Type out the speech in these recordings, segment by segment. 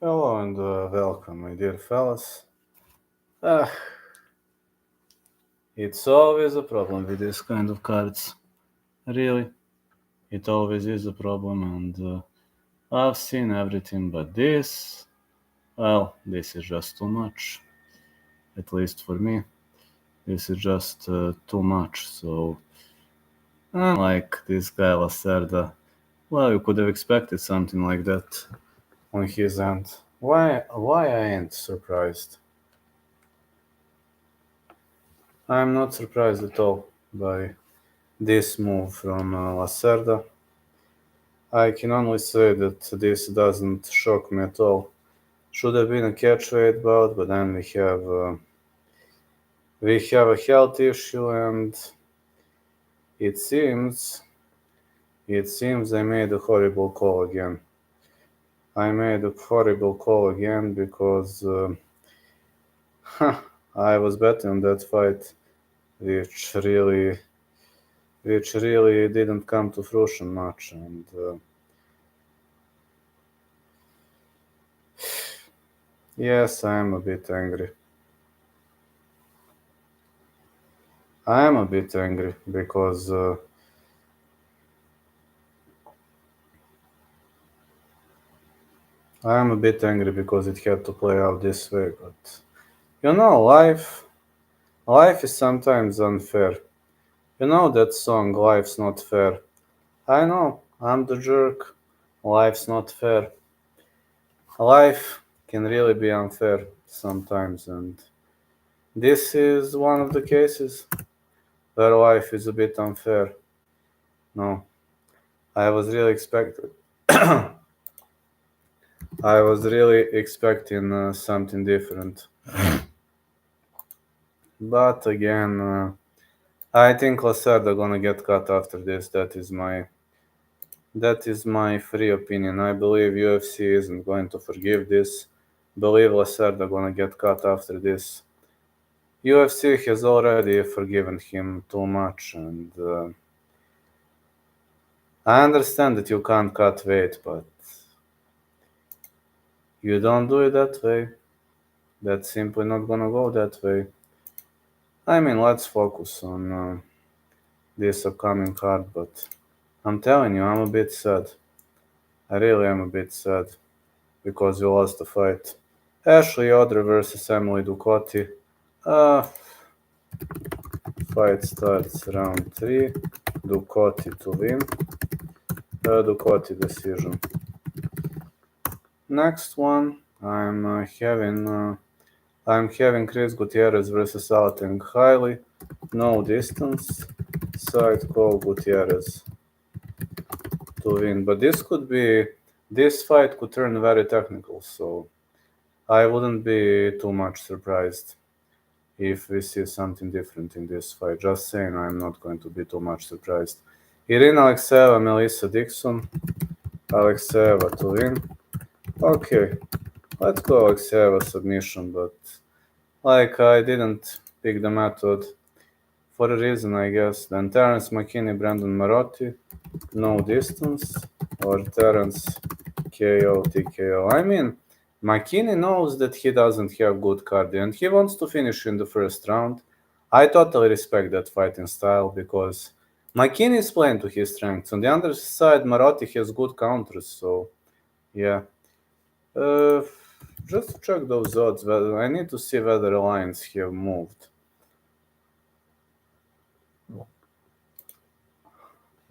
Hello and welcome, my dear fellas. Ah, it's always a problem with this kind of cards. Really, it always is a problem, and I've seen everything but this. Well, this is just too much. At least for me, this is just too much. So, unlike this guy Lacerda, well, you could have expected something like that on his end. Why I ain't surprised? I'm not surprised at all by this move from Lacerda. I can only say that this doesn't shock me at all. Should have been a catchweight bout, but then we have a health issue, and it seems I made a horrible call again. I made a horrible call again because I was betting on that fight, which really didn't come to fruition much, and yes, I am a bit angry. I am a bit angry because it had to play out this way. But life is sometimes unfair. You know that song, "Life's Not Fair." I know, I'm the jerk. Life's not fair. Life can really be unfair sometimes, and this is one of the cases where life is a bit unfair. No, I was really expecting. I was really expecting something different. But again, I think Lacerda gonna get cut after this. That is my free opinion. I believe UFC isn't going to forgive this. Believe Lacerda gonna get cut after this. UFC has already forgiven him too much, and I understand that you can't cut weight, but you don't do it that way. That's simply not gonna go that way. I mean, let's focus on this upcoming card, but I'm telling you, I'm a bit sad. I really am a bit sad because we lost the fight. Ashley Yoder versus Emily Ducote. Uh, Fight starts round 3. Ducote to win. Ducote decision. Next one, I'm having Chris Gutierrez versus Alateng Hailey. No distance. Side call Gutierrez to win. But this fight could turn very technical, so I wouldn't be too much surprised if we see something different in this fight. Just saying, I'm not going to be too much surprised. Irina Alexeyeva, Melissa Dixon. Alexeyeva to win. Okay, let's go Alexeyeva submission, but I didn't pick the method for a reason, I guess. Then Terence McKinney, Brandon Marotti, no distance, or Terence KO, TKO. I mean, McKinney knows that he doesn't have good cardio and he wants to finish in the first round. I totally respect that fighting style because McKinney is playing to his strengths. On the other side, Marotti has good counters, so yeah. Just to check those odds, I need to see whether lines have moved.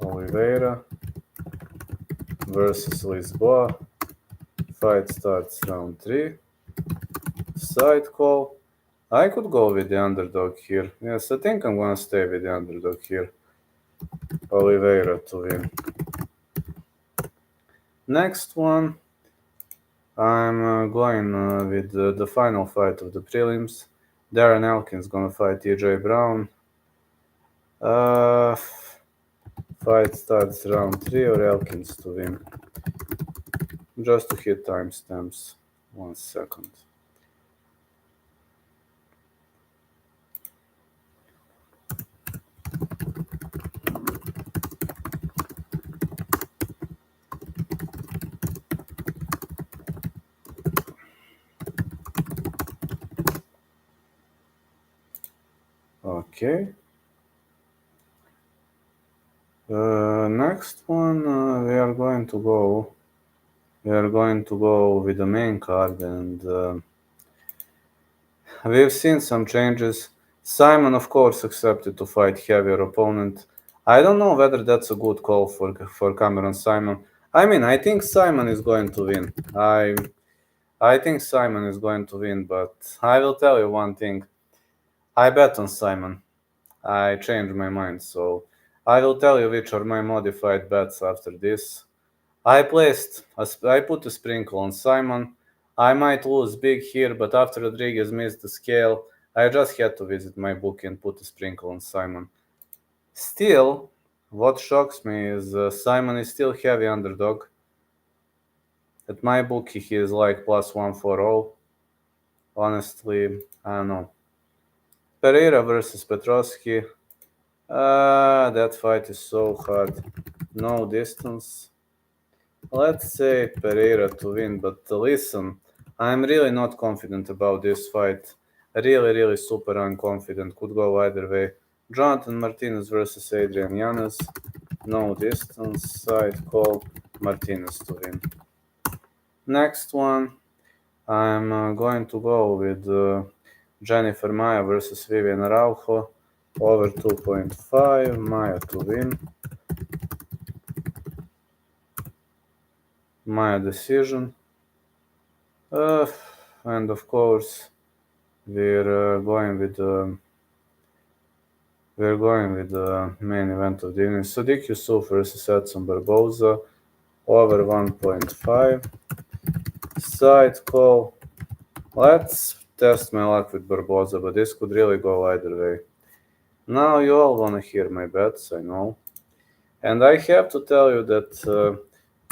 Oliveira versus Lisboa. Fight starts round 3. Side call. I could go with the underdog here. Yes, I think I'm gonna stay with the underdog here. Oliveira to win. Next one, I'm going with the final fight of the prelims. Darren Elkins gonna fight TJ Brown. Fight starts round 3 or Elkins to win. Just to hit timestamps. 1 second. Okay. Next one, we are going to go with the main card, and we've seen some changes. Simon, of course, accepted to fight heavier opponent. I don't know whether that's a good call for Cameron Simon. I mean, I think Simon is going to win. I think Simon is going to win, but I will tell you one thing. I bet on Simon. I changed my mind, so I will tell you which are my modified bets after this. I put a sprinkle on Simon. I might lose big here, but after Rodriguez missed the scale, I just had to visit my book and put a sprinkle on Simon. Still, what shocks me is Simon is still heavy underdog. At my bookie, he is like plus 140. Honestly, I don't know. Pereira versus Petrovsky. That fight is so hard. No distance. Let's say Pereira to win, but listen, I'm really not confident about this fight. Really super unconfident. Could go either way. Jonathan Martinez versus Adrian Yanez. No distance. Side call. Martinez to win. Next one, I'm going to go with Jennifer Maia versus Vivian Araujo. Over 2.5. Maia to win. Maia decision. And of course, we're going with the main event of the evening. Sadiq Yusuff versus Edson Barboza. Over 1.5. Side call. Let's test my luck with Barboza, but this could really go either way. Now you all want to hear my bets, I know. And I have to tell you that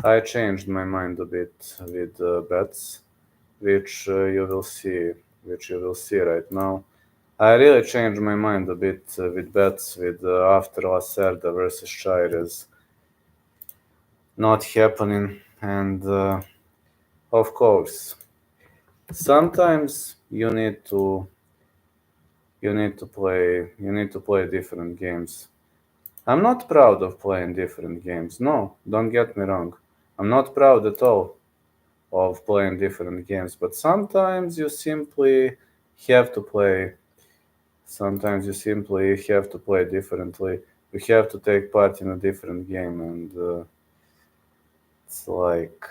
I changed my mind a bit with bets, which you will see right now. I really changed my mind a bit with bets with after Lacerda versus Chairez not happening, and of course, sometimes you need to play different games. I'm not proud of playing different games. No, don't get me wrong. I'm not proud at all of playing different games, but sometimes you simply have to play. Sometimes you simply have to play differently. You have to take part in a different game, and it's like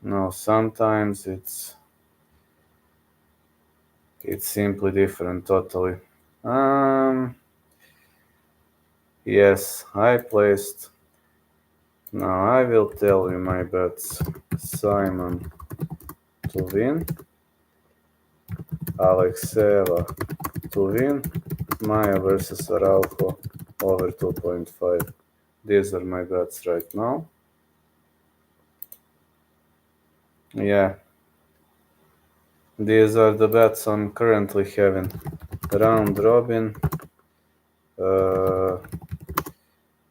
no. Sometimes it's simply different, totally. Yes, I placed. Now I will tell you my bets. Simon to win, Alexeva to win, Maya versus Araujo over 2.5. These are my bets right now. Yeah, these are the bets I'm currently having. Round robin.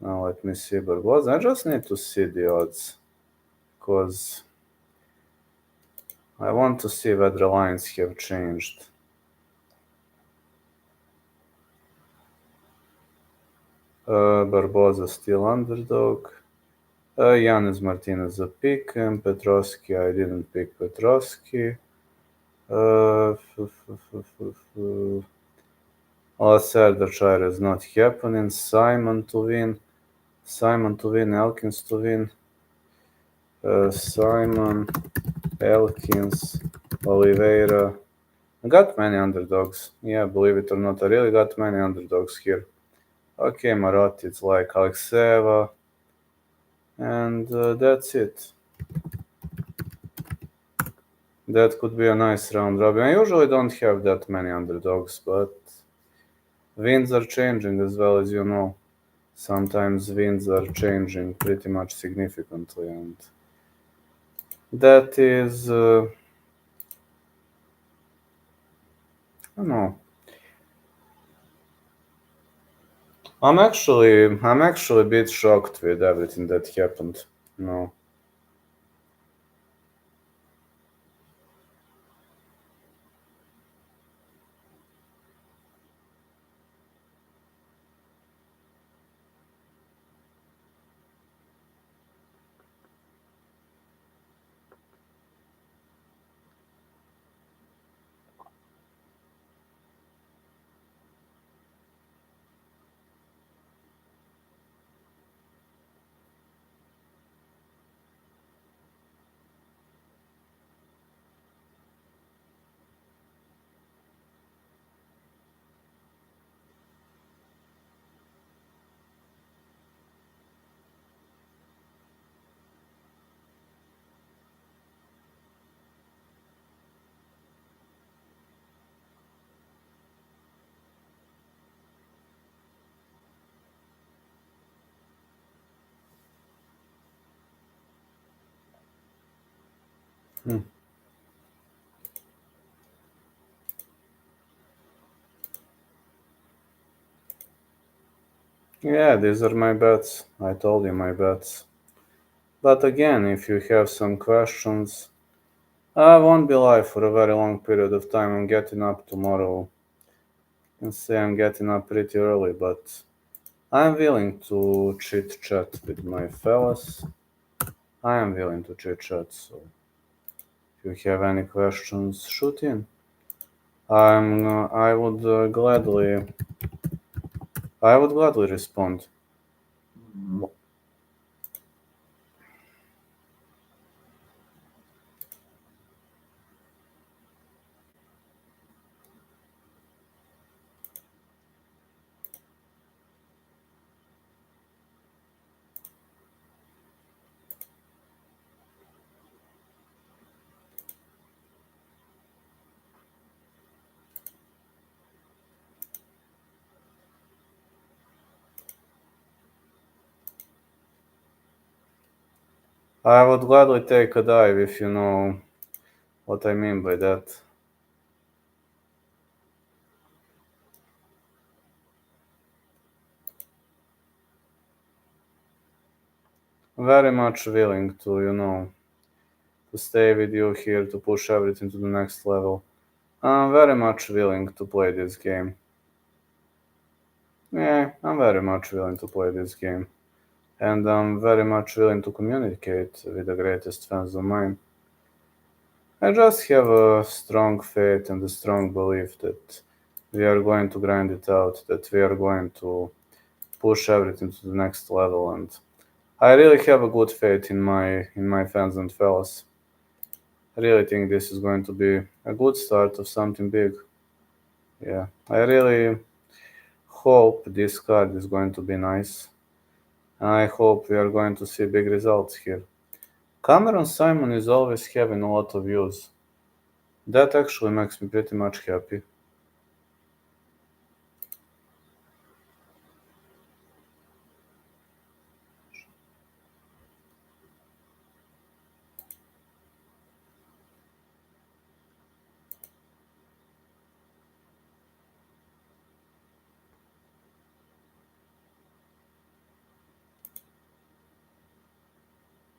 Now let me see Barboza. I just need to see the odds because I want to see whether the lines have changed. Barboza still underdog. Yanis Martinez a pick, and Petrovsky, I didn't pick Petrovsky. Lacerda Chair is not happening. Simon to win, Elkins to win. Simon, Elkins, Oliveira. I got many underdogs. Yeah, believe it or not, I really got many underdogs here. Okay, Marotti, it's like Alexeva. And that's it. That could be a nice round robin. I usually don't have that many underdogs, but wins are changing as well, as you know. Sometimes wins are changing pretty much significantly, and that is, I don't know. I'm actually a bit shocked with everything that happened. No. Yeah, these are my bets. I told you my bets. But again, if you have some questions, I won't be live for a very long period of time. I'm getting up tomorrow. You can say I'm getting up pretty early, but I'm willing to chit chat with my fellas. I am willing to chit chat, so if you have any questions, shoot in. I would gladly respond. I would gladly take a dive if you know what I mean by that. Very much willing to, to stay with you here to push everything to the next level. I'm very much willing to play this game. Yeah, I'm very much willing to play this game. And I'm very much willing to communicate with the greatest fans of mine. I just have a strong faith and a strong belief that we are going to grind it out, that we are going to push everything to the next level, and I really have a good faith in my fans and fellas. I really think this is going to be a good start of something big. Yeah, I really hope this card is going to be nice. I hope we are going to see big results here. Cameron Simon is always having a lot of views. That actually makes me pretty much happy.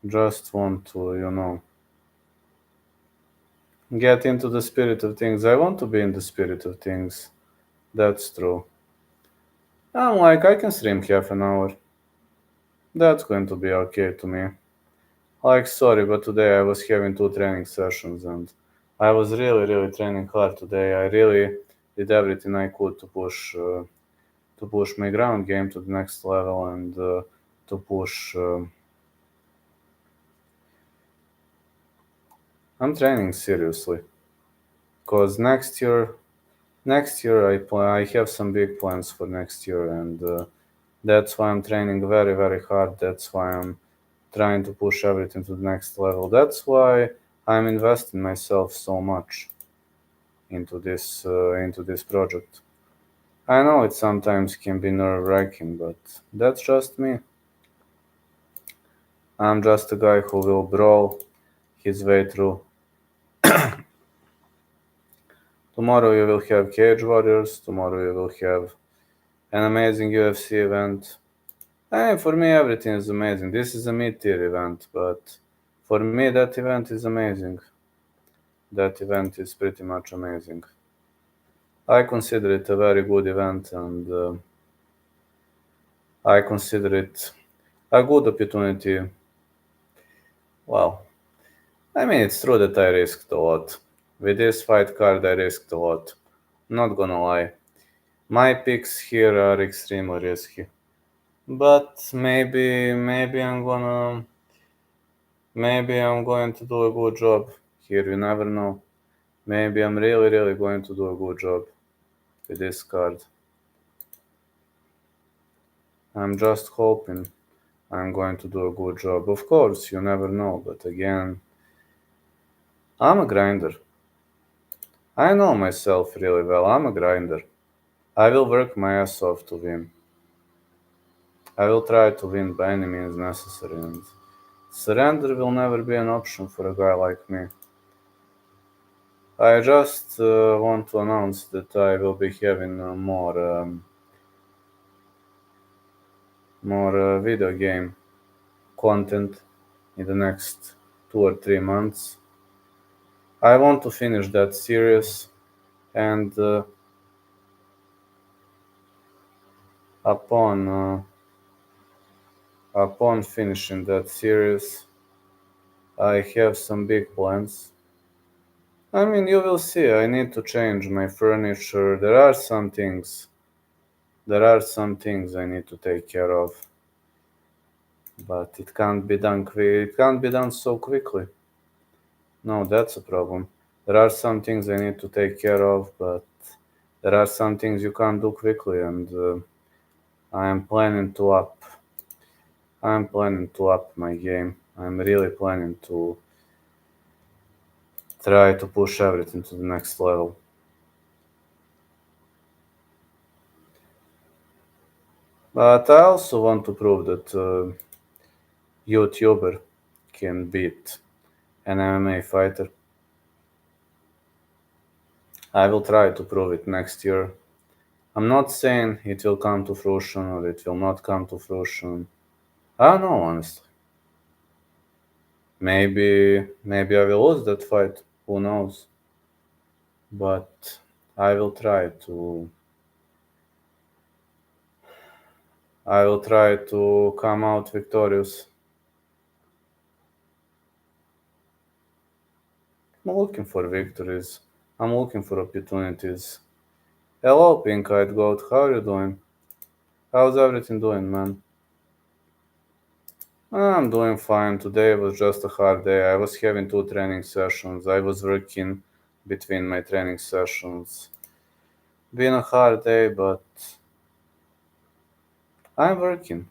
Just want to, get into the spirit of things. I want to be in the spirit of things. That's true. I'm like, I can stream half an hour. That's going to be okay to me. Like, sorry, but today I was having 2 training sessions and I was really, really training hard today. I really did everything I could to push my ground game to the next level and to push. I'm training seriously, cause next year I have some big plans for next year, and that's why I'm training very, very hard. That's why I'm trying to push everything to the next level. That's why I'm investing myself so much into this project. I know it sometimes can be nerve-wracking, but that's just me. I'm just a guy who will brawl his way through. Tomorrow you will have Cage Warriors. Tomorrow you will have an amazing UFC event. And for me, everything is amazing. This is a mid-tier event, but for me, that event is amazing. That event is pretty much amazing. I consider it a very good event, and I consider it a good opportunity. Well, I mean, it's true that I risked a lot. With this fight card, I risked a lot. Not gonna lie. My picks here are extremely risky. But maybe I'm going to do a good job here. You never know. Maybe I'm really, really going to do a good job with this card. I'm just hoping I'm going to do a good job. Of course, you never know, but again, I'm a grinder. I know myself really well. I'm a grinder. I will work my ass off to win. I will try to win by any means necessary, and surrender will never be an option for a guy like me. I just want to announce that I will be having more video game content in the next 2 or 3 months. I want to finish that series, and upon finishing that series, I have some big plans. I mean, you will see. I need to change my furniture. There are some things I need to take care of, but it can't be done. It can't be done so quickly. No, that's a problem. There are some things I need to take care of, but there are some things you can't do quickly, and I am planning to up. I'm planning to up my game. I'm really planning to try to push everything to the next level. But I also want to prove that YouTuber can beat an MMA fighter. I will try to prove it next year. I'm not saying it will come to fruition or it will not come to fruition. I don't know, honestly. Maybe I will lose that fight. Who knows? But I will try to. I will try to come out victorious. I'm looking for victories. I'm looking for opportunities. Hello, Pink-Eyed Goat. How are you doing? How's everything doing, man? I'm doing fine. Today was just a hard day. I was having 2 training sessions. I was working between my training sessions. Been a hard day, but I'm working.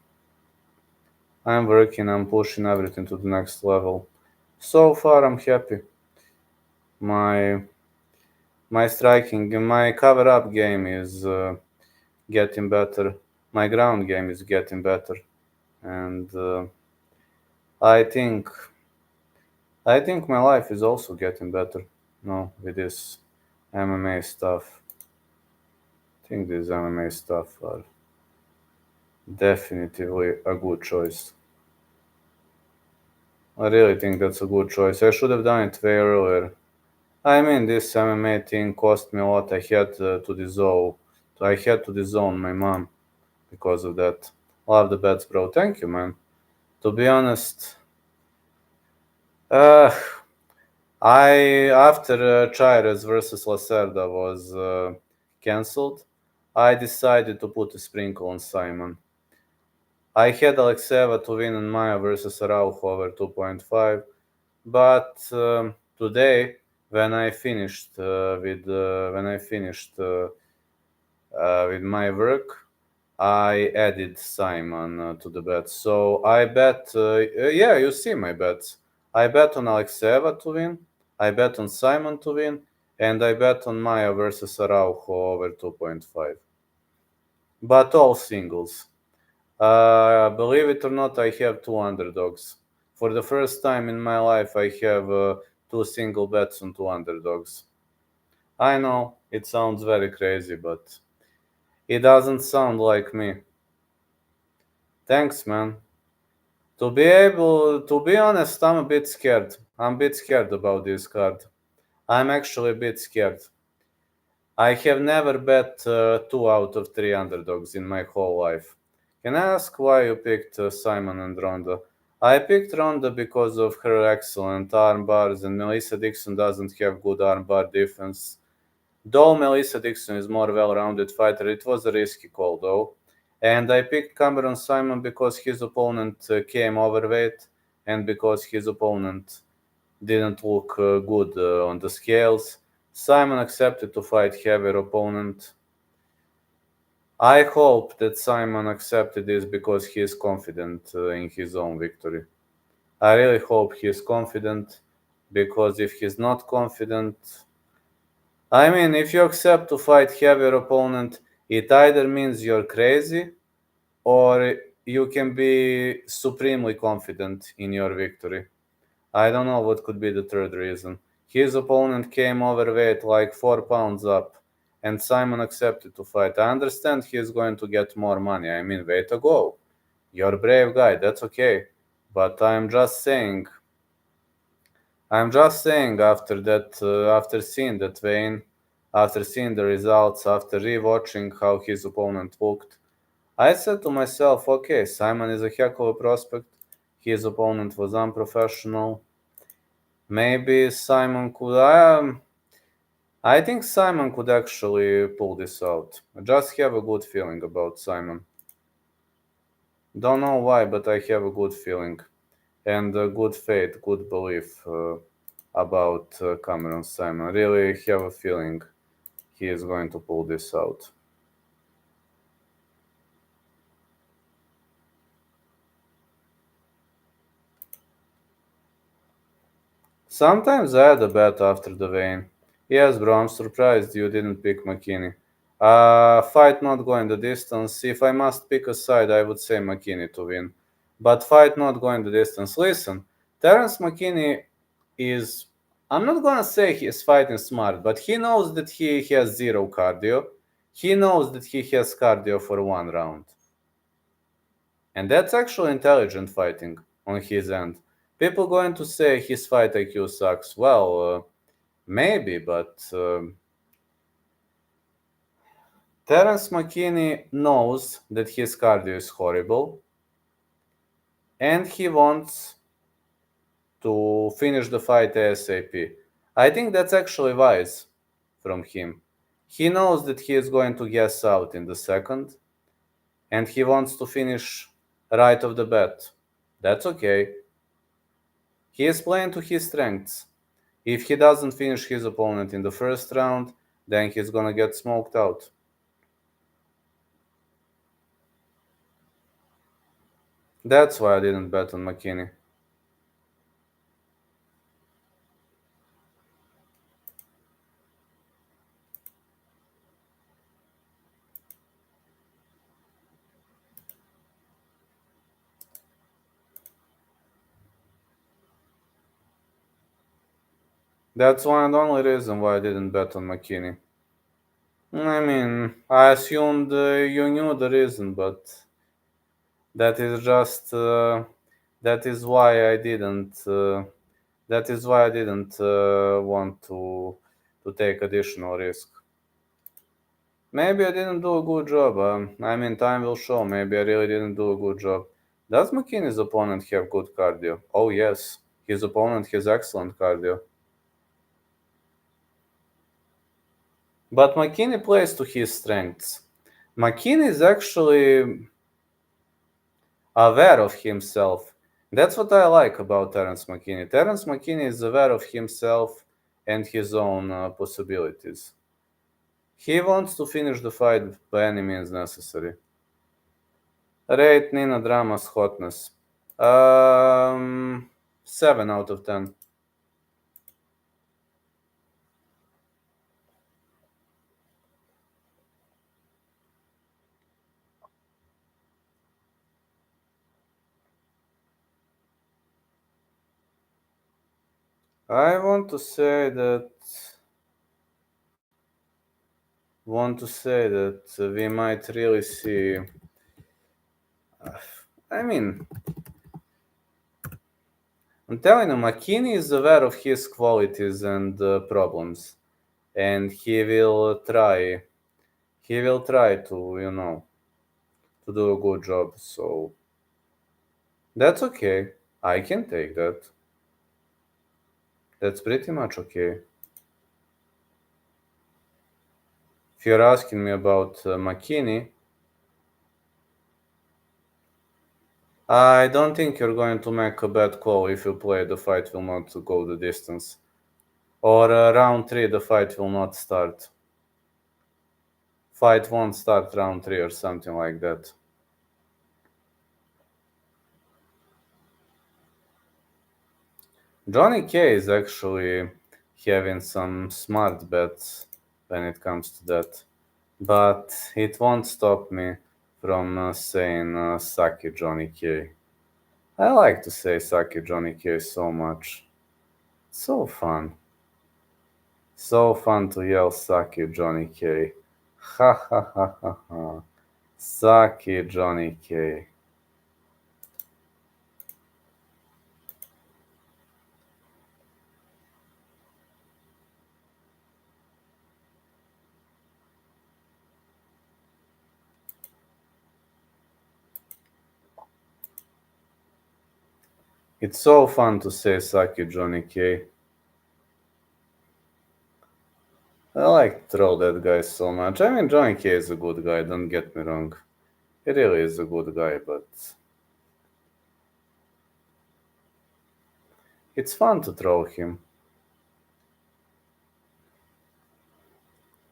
I'm pushing everything to the next level. So far, I'm happy. My my cover-up game is getting better. My ground game is getting better, and I think I think my life is also getting better. No, with this MMA stuff. I think these MMA stuff are definitively a good choice. I really think that's a good choice. I should have done it way earlier. I mean, this MMA thing cost me a lot. I had to disown my mom because of that. Love the bets, bro. Thank you, man. To be honest, uh, I after Chairez versus Lacerda was cancelled, I decided to put a sprinkle on Simon. I had Alexeva to win and Maya versus Araujo over 2.5, but today when I finished with my work, I added Simon to the bet. So I bet, yeah, you see my bets. I bet on Alexeva to win, I bet on Simon to win, and I bet on Maya versus Araujo over 2.5. But all singles. Believe it or not, I have 2 underdogs. For the first time in my life, I have 2 single bets on 2 underdogs. I know it sounds very crazy, but it doesn't sound like me. Thanks, man. To be honest, I'm a bit scared. I'm a bit scared about this card. I'm actually a bit scared. I have never bet 2 out of 3 underdogs in my whole life. Can I ask why you picked Simon and Ronda? I picked Ronda because of her excellent arm bars, and Melissa Dixon doesn't have good arm bar defense. Though Melissa Dixon is more well-rounded fighter, it was a risky call though. And I picked Cameron Simon because his opponent came overweight and because his opponent didn't look good on the scales. Simon accepted to fight heavier opponent. I hope that Simon accepted this because he is confident in his own victory. I really hope he is confident because if he's not confident, I mean, if you accept to fight heavier opponent, it either means you're crazy or you can be supremely confident in your victory. I don't know what could be the third reason. His opponent came overweight, like 4 pounds up, and Simon accepted to fight. I understand he is going to get more money. I mean, way to go. You're a brave guy, that's okay. But I'm just saying after that, after seeing that vein, after seeing the results, after rewatching how his opponent looked, I said to myself, okay, Simon is a heck of a prospect. His opponent was unprofessional. Maybe Simon could. I think Simon could actually pull this out. I just have a good feeling about Simon. Don't know why, but I have a good feeling and a good faith, good belief about Cameron Simon. Really have a feeling he is going to pull this out. Sometimes I had a bet after the vein. Yes, bro, I'm surprised you didn't pick McKinney. Fight not going the distance. If I must pick a side, I would say McKinney to win. But fight not going the distance. Listen, Terence McKinney is. I'm not gonna say he's fighting smart, but he knows that he has zero cardio. He knows that he has cardio for one round. And that's actually intelligent fighting on his end. People going to say his fight IQ sucks. Well, maybe, but Terence McKinney knows that his cardio is horrible and he wants to finish the fight ASAP. I think that's actually wise from him. He knows that he is going to gas out in the second and he wants to finish right off the bat. That's okay. He is playing to his strengths. If he doesn't finish his opponent in the first round, then he's gonna get smoked out. That's why I didn't bet on McKinney. That's one and only reason why I didn't bet on McKinney. I mean, I assumed you knew the reason, but that is just that is why I didn't. That is why I didn't want to take additional risk. Maybe I didn't do a good job. I mean, time will show. Maybe I really didn't do a good job. Does McKinney's opponent have good cardio? Oh yes, his opponent has excellent cardio. But McKinney plays to his strengths. McKinney is actually aware of himself. That's what I like about Terence McKinney. Terence McKinney is aware of himself and his own possibilities. He wants to finish the fight by any means necessary. Rate Nina Drama's hotness. 7 out of 10. I want to say that we might really see. I mean, I'm telling you, McKinney is aware of his qualities and problems, and he will try. He will try to, to do a good job. So that's okay. I can take that. That's pretty much okay. If you're asking me about McKinney, I don't think you're going to make a bad call if you play the fight will not go the distance. Or round 3, the fight will not start. Fight won't start round 3 or something like that. Johnny K is actually having some smart bets when it comes to that. But it won't stop me from saying Saki Johnny K. I like to say Saki Johnny K so much. So fun. So fun to yell suck you, Johnny K. Ha ha ha ha ha. Suck you, Johnny K. It's so fun to say suck you, Johnny K. I like to troll that guy so much. I mean, Johnny K is a good guy, don't get me wrong. He really is a good guy, but it's fun to troll him.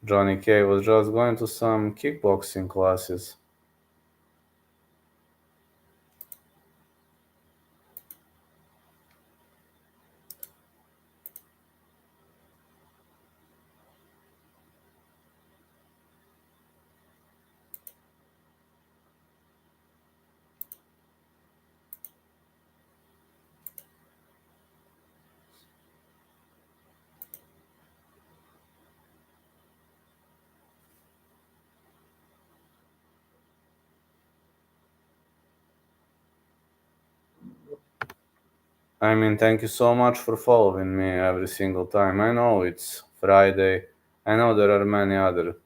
Johnny K was just going to some kickboxing classes. I mean, thank you so much for following me every single time. I know it's Friday. I know there are many other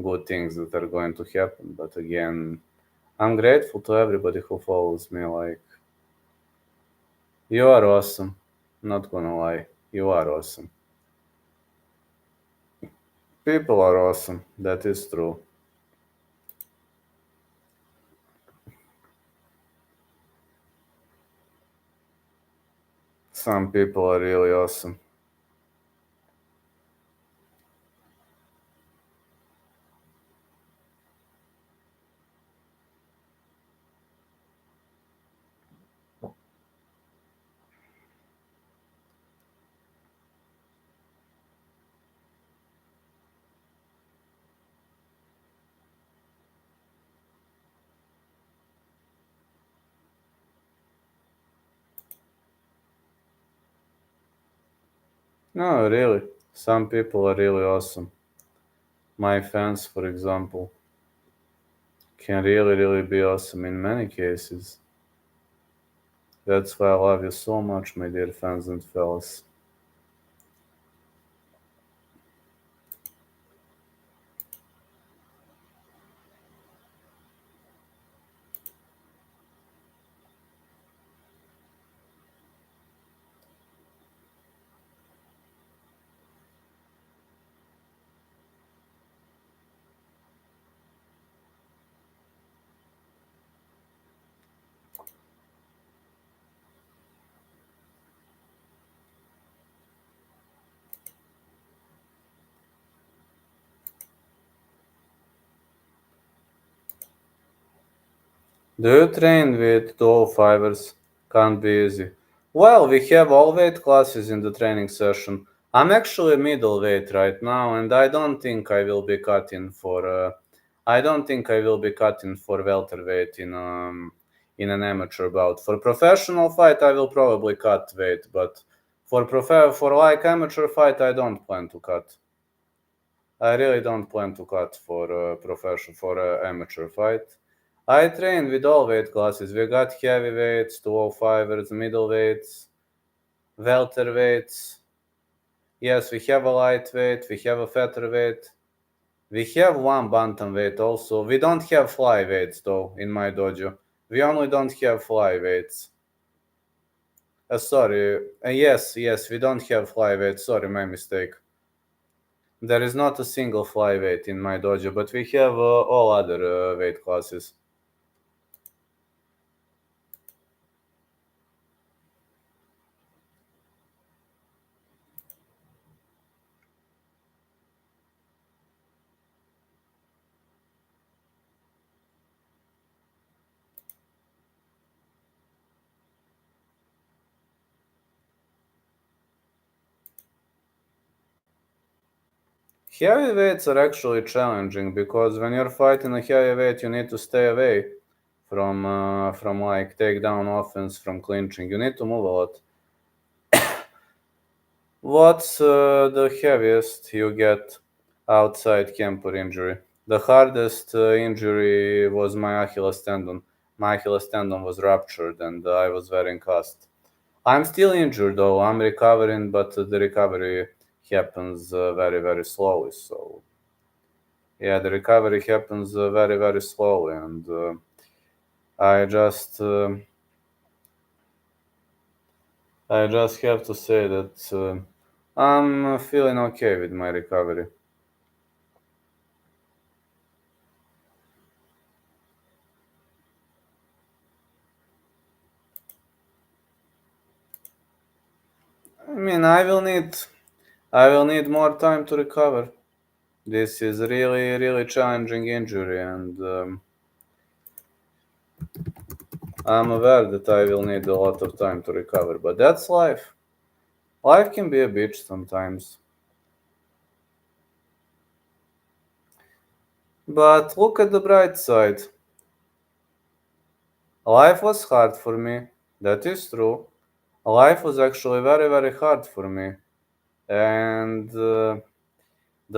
good things that are going to happen, but again, I'm grateful to everybody who follows me. Like, you are awesome. Not gonna lie, you are awesome. People are awesome. That is true. Some people are really awesome. No, really. Some people are really awesome. My fans, for example, can really, really be awesome in many cases. That's why I love you so much, my dear fans and fellas. Do you train with 205ers? Can't be easy. Well, we have all weight classes in the training session. I'm actually middleweight right now, and I don't think I will be cutting for. I don't think I will be cutting for welterweight in an amateur bout. For professional fight, I will probably cut weight, but for like amateur fight, I don't plan to cut. I really don't plan to cut for amateur fight. I train with all weight classes. We got heavyweights, 205ers, middleweights, welterweights. Yes, we have a lightweight, we have a featherweight. We have one bantamweight also. We don't have flyweights though in my dojo. We only don't have flyweights. Sorry. Yes, we don't have flyweights. Sorry, my mistake. There is not a single flyweight in my dojo, but we have all other weight classes. Heavyweights are actually challenging because when you're fighting a heavyweight, you need to stay away from like takedown offense, from clinching. You need to move a lot. What's the heaviest you get outside camp for injury? The hardest injury was my Achilles tendon. My Achilles tendon was ruptured and I was wearing cast. I'm still injured though. I'm recovering, but the recovery happens very, very slowly. So yeah, the recovery happens very, very slowly, and I just I just have to say that I'm feeling okay with my recovery. I mean, I will need more time to recover. This is really, really challenging injury, and I'm aware that I will need a lot of time to recover. But that's life. Life can be a bitch sometimes. But look at the bright side. Life was hard for me. That is true. Life was actually very, very hard for me. And the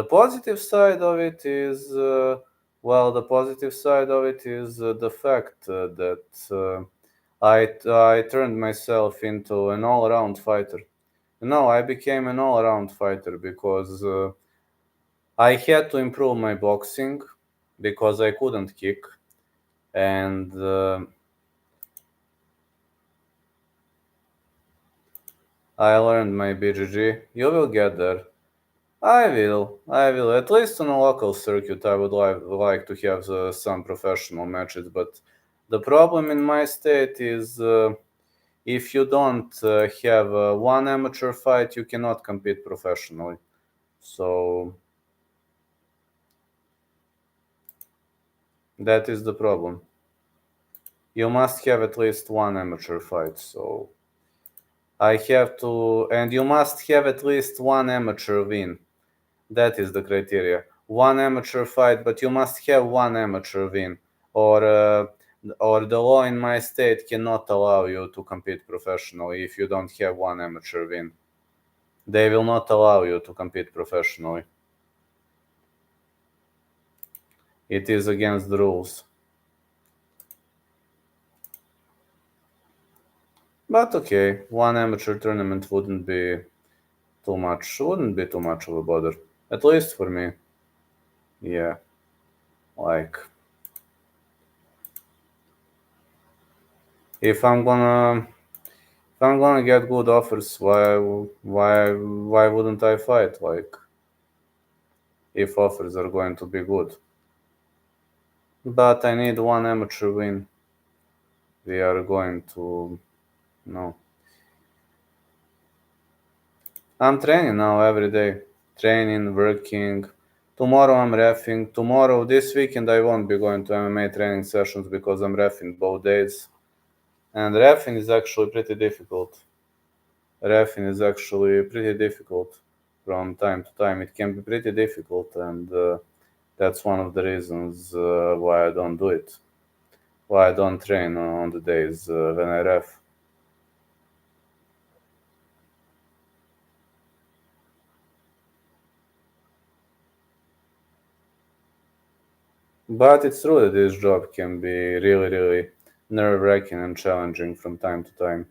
positive side of it is, the positive side of it is the fact that I turned myself into an all around fighter. No, I became an all around fighter because I had to improve my boxing because I couldn't kick. And I learned my BGG. You will get there. I will. I will. At least on a local circuit, I would like to have some professional matches. But the problem in my state is if you don't have one amateur fight, you cannot compete professionally. So that is the problem. You must have at least one amateur fight. So I have to, and you must have at least one amateur win. That is the criteria. One amateur fight, but you must have one amateur win, or the law in my state cannot allow you to compete professionally if you don't have one amateur win. They will not allow you to compete professionally. It is against the rules. But okay, one amateur tournament wouldn't be too much. Wouldn't be too much of a bother. At least for me. Yeah, like if I'm gonna if I'm gonna get good offers, why wouldn't I fight? Like, if offers are going to be good. But I need one amateur win. We are going to no. I'm training now every day. Training, working. Tomorrow I'm reffing. Tomorrow, this weekend, I won't be going to MMA training sessions because I'm reffing both days. And reffing is actually pretty difficult. Reffing is actually pretty difficult from time to time. It can be pretty difficult, and that's one of the reasons why I don't do it. Why I don't train on the days when I ref. But it's true that this job can be really, really nerve-wracking and challenging from time to time.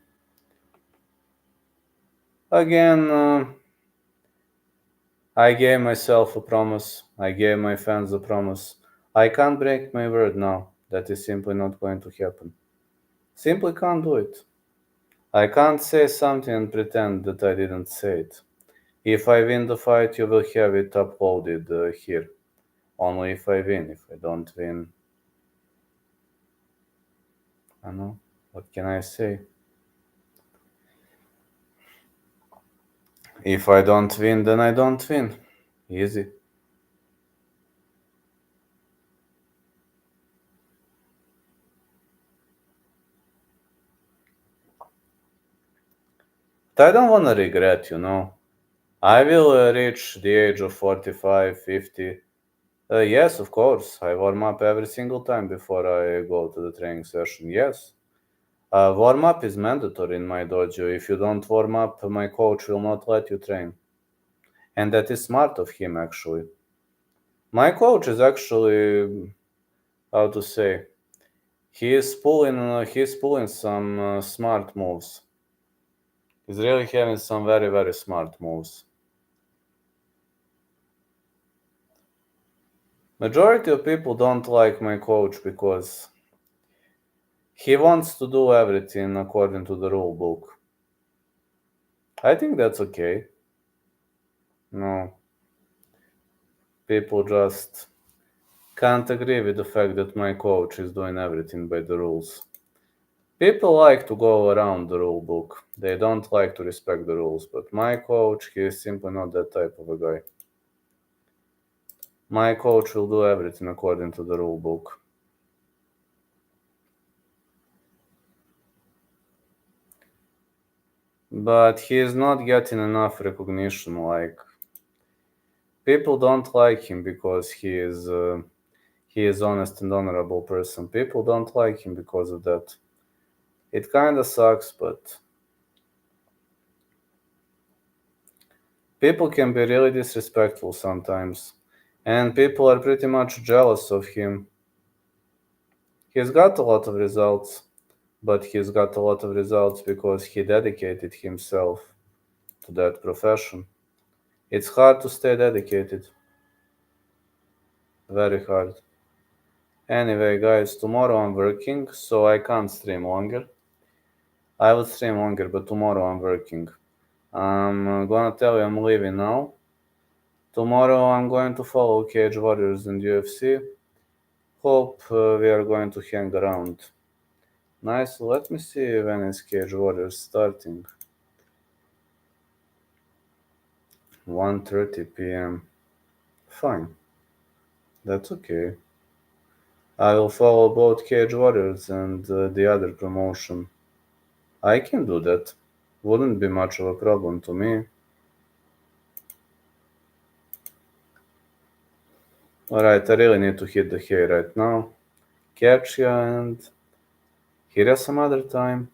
Again, I gave myself a promise. I gave my fans a promise. I can't break my word now. That is simply not going to happen. Simply can't do it. I can't say something and pretend that I didn't say it. If I win the fight, you will have it uploaded here. Only if I win. If I don't win, I don't know. What can I say? If I don't win, then I don't win. Easy. But I don't want to regret, I will reach the age of 45, 50. Yes, of course. I warm up every single time before I go to the training session. Yes. Warm-up is mandatory in my dojo. If you don't warm up, my coach will not let you train. And that is smart of him, actually. My coach is actually, how to say, he's pulling some smart moves. He's really having some very, very smart moves. Majority of people don't like my coach because he wants to do everything according to the rule book. I think that's okay. No, people just can't agree with the fact that my coach is doing everything by the rules. People like to go around the rule book. They don't like to respect the rules, but my coach, he is simply not that type of a guy. My coach will do everything according to the rule book. But he is not getting enough recognition. Like, people don't like him because he is honest and honorable person. People don't like him because of that. It kind of sucks, but people can be really disrespectful sometimes, and people are pretty much jealous of him. He's got a lot of results, but he's got a lot of results because he dedicated himself to that profession. It's hard to stay dedicated. Very hard. Anyway, guys, tomorrow I'm working, so I can't stream longer. I will stream longer, but tomorrow I'm working. I'm gonna tell you I'm leaving now. Tomorrow I'm going to follow Cage Warriors and UFC. Hope we are going to hang around. Nice. Let me see when is Cage Warriors starting. 1:30 p.m. Fine. That's okay. I will follow both Cage Warriors and the other promotion. I can do that. Wouldn't be much of a problem to me. Alright, I really need to hit the hay right now. Catch ya and hit ya some other time.